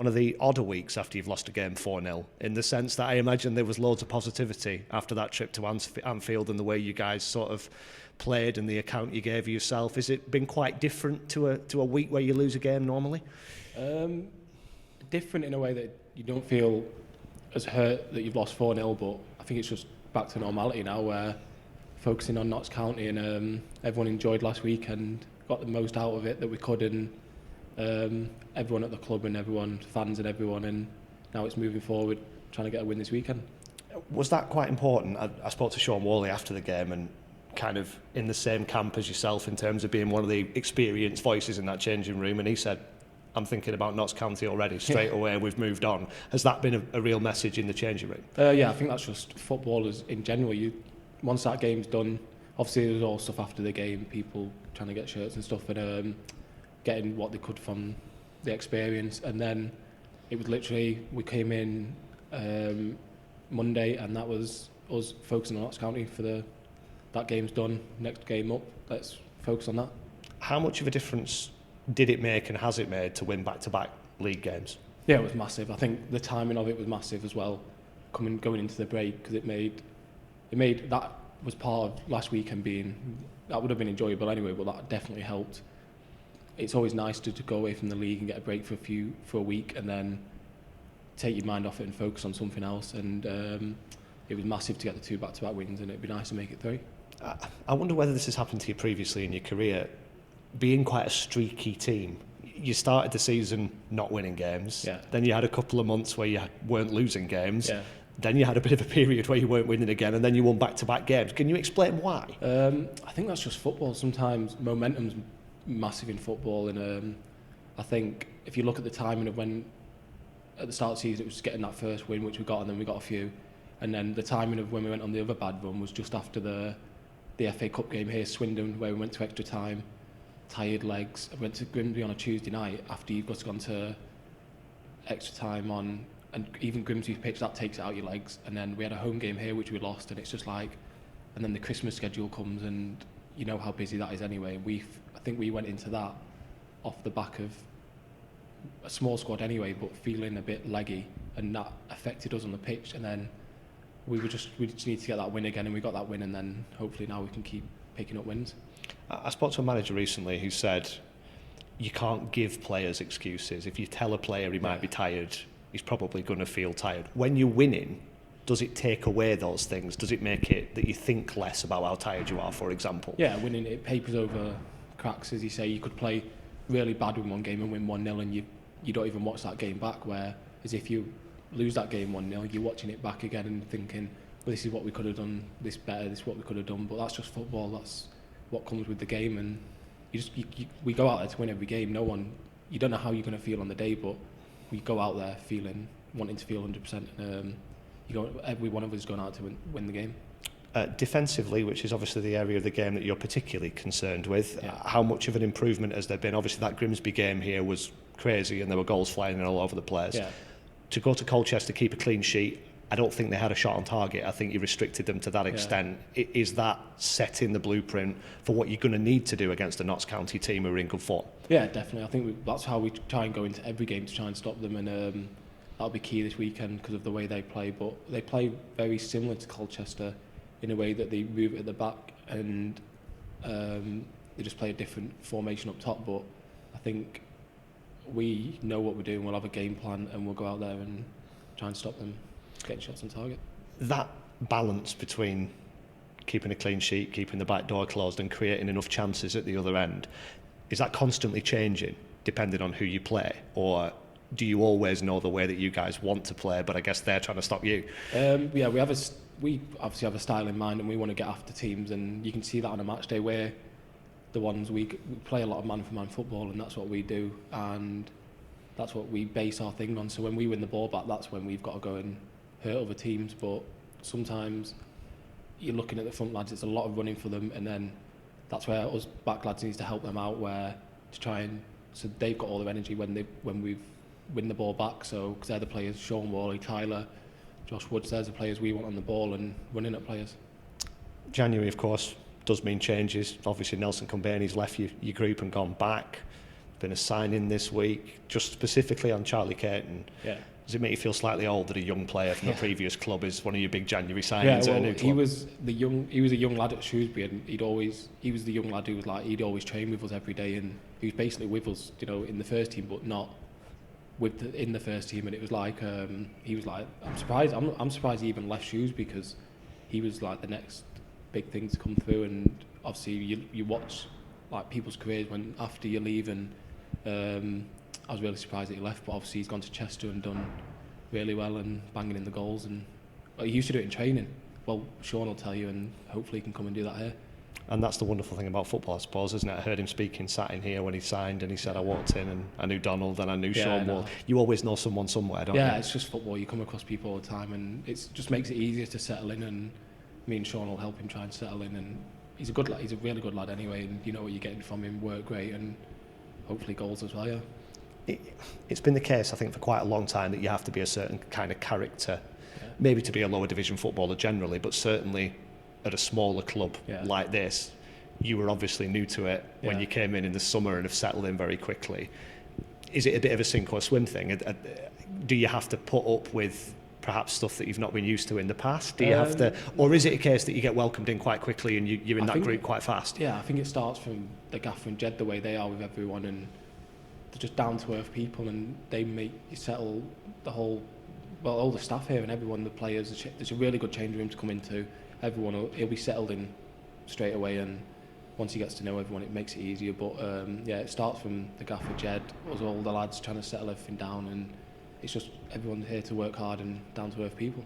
one of the odder weeks after you've lost a game 4-0, in the sense that I imagine there was loads of positivity after that trip to Anfield and the way you guys sort of played and the account you gave yourself. Has it been quite different to a week where you lose a game normally? Different in a way that you don't feel as hurt that you've lost 4-0, but I think it's just back to normality now, where focusing on Notts County, and everyone enjoyed last week and got the most out of it that we could, and everyone at the club and everyone, fans and everyone, and now it's moving forward, trying to get a win this weekend. Was that quite important? I spoke to Sean Worley after the game, and kind of in the same camp as yourself in terms of being one of the experienced voices in that changing room, and he said, I'm thinking about Notts County already, straight away, we've moved on. Has that been a real message in the changing room? Yeah, I think that's just footballers in general. Once that game's done, obviously there's all stuff after the game, people trying to get shirts and stuff, and getting what they could from the experience, and then it was literally, we came in Monday, and that was us focusing on Notts County for that game's done, next game up, let's focus on that. How much of a difference did it make and has it made to win back-to-back league games? Yeah, it was massive. I think the timing of it was massive as well, going into the break, because it made that was part of last weekend that would have been enjoyable anyway, but that definitely helped. It's always nice to go away from the league and get a break for a week, and then take your mind off it and focus on something else. And it was massive to get the 2 back-to-back wins, and it'd be nice to make it 3. I wonder whether this has happened to you previously in your career, being quite a streaky team. You started the season not winning games, then you had a couple of months where you weren't losing games, then you had a bit of a period where you weren't winning again, and then you won back-to-back games. Can you explain why? I think that's just football. Sometimes momentum's massive in football, and I think if you look at the timing of when at the start of the season it was getting that first win, which we got, and then we got a few, and then the timing of when we went on the other bad run was just after the FA Cup game here, Swindon, where we went to extra time, tired legs. I went to Grimsby on a Tuesday night after you've gone to extra time on, and even Grimsby's pitch, that takes it out your legs, and then we had a home game here which we lost, and it's just like, and then the Christmas schedule comes, and you know how busy that is anyway. I think we went into that off the back of a small squad anyway, but feeling a bit leggy, and that affected us on the pitch, and then we just need to get that win again, and we got that win, and then hopefully now we can keep picking up wins. I spoke to a manager recently who said you can't give players excuses. If you tell a player he might be tired, he's probably going to feel tired. When you're winning, does it take away those things? Does it make it that you think less about how tired you are, for example? Yeah, winning, it papers over cracks, as you say. You could play really bad in one game and win 1-0, and you don't even watch that game back, whereas if you lose that game 1-0, you're watching it back again and thinking, well, this is what we could have done, this better, this is what we could have done. But that's just football, that's what comes with the game, and we go out there to win every game. You don't know how you're going to feel on the day, but we go out there wanting to feel 100%, and every one of us is going out to win the game. Defensively, which is obviously the area of the game that you're particularly concerned with, how much of an improvement has there been? Obviously that Grimsby game here was crazy and there were goals flying in all over the place. To go to Colchester, keep a clean sheet, I don't think they had a shot on target. I think you restricted them to that extent. Is that setting the blueprint for what you're going to need to do against a Notts County team who are in good form? Yeah, definitely. I think that's how we try and go into every game to try and stop them, and that'll be key this weekend because of the way they play. But they play very similar to Colchester in a way that they move at the back, and they just play a different formation up top. But I think we know what we're doing. We'll have a game plan, and we'll go out there and try and stop them getting shots on target. That balance between keeping a clean sheet, keeping the back door closed, and creating enough chances at the other end, is that constantly changing depending on who you play, or do you always know the way that you guys want to play, but I guess they're trying to stop you? We obviously have a style in mind, and we want to get after teams, and you can see that on a match day where the ones we play a lot of man-for-man football, and that's what we do, and that's what we base our thing on. So when we win the ball back, that's when we've got to go and hurt other teams. But sometimes you're looking at the front lads, it's a lot of running for them, and then that's where us back lads needs to help them out, where to try and, so they've got all their energy when we win the ball back. So because they're the players, Sean Worley, Tyler, Josh Woods, there's the players we want on the ball and running at players. January, of course, does mean changes. Obviously Nelson Company's left your group and gone back. been a signing this week. Just specifically on Charlie Caton, does it make you feel slightly old that a young player from a previous club is one of your big January signings at a new club? He was a young lad at Shrewsbury, and he was the young lad who was like, he'd always train with us every day, and he was basically with us, you know, in the first team, but not in the first team. And it was like, he was like, I'm surprised he even left Shrewsbury, because he was like the next big thing to come through. And obviously you watch like people's careers when after you leave, and I was really surprised that he left, but obviously he's gone to Chester and done really well and banging in the goals. And he used to do it in training. Well, Sean will tell you, and hopefully he can come and do that here. And that's the wonderful thing about football, I suppose, isn't it? I heard him speaking, sat in here when he signed, and he said, I walked in and I knew Donald and I knew Sean Wall. You always know someone somewhere, don't you? Yeah, it's just football. You come across people all the time, and it just makes it easier to settle in, and me and Sean will help him try and settle in. And he's a good lad. He's a really good lad anyway, and you know what you're getting from him, work great, and hopefully goals as well, yeah. It's been the case, I think, for quite a long time that you have to be a certain kind of character, maybe to be a lower division footballer generally, but certainly at a smaller club like this. You were obviously new to it when you came in the summer and have settled in very quickly. Is it a bit of a sink or swim thing? Do you have to put up with perhaps stuff that you've not been used to in the past? Do you have to, or is it a case that you get welcomed in quite quickly and you're in that group quite fast? Yeah, I think it starts from the gaffer and Jed, the way they are with everyone, and they're just down-to-earth people, and they make you settle all the staff here and everyone, the players. There's a really good change room to come into. Everyone, he'll be settled in straight away, and once he gets to know everyone, it makes it easier. But it starts from the gaffer Jed, us all the lads trying to settle everything down, and it's just everyone here to work hard and down-to-earth people.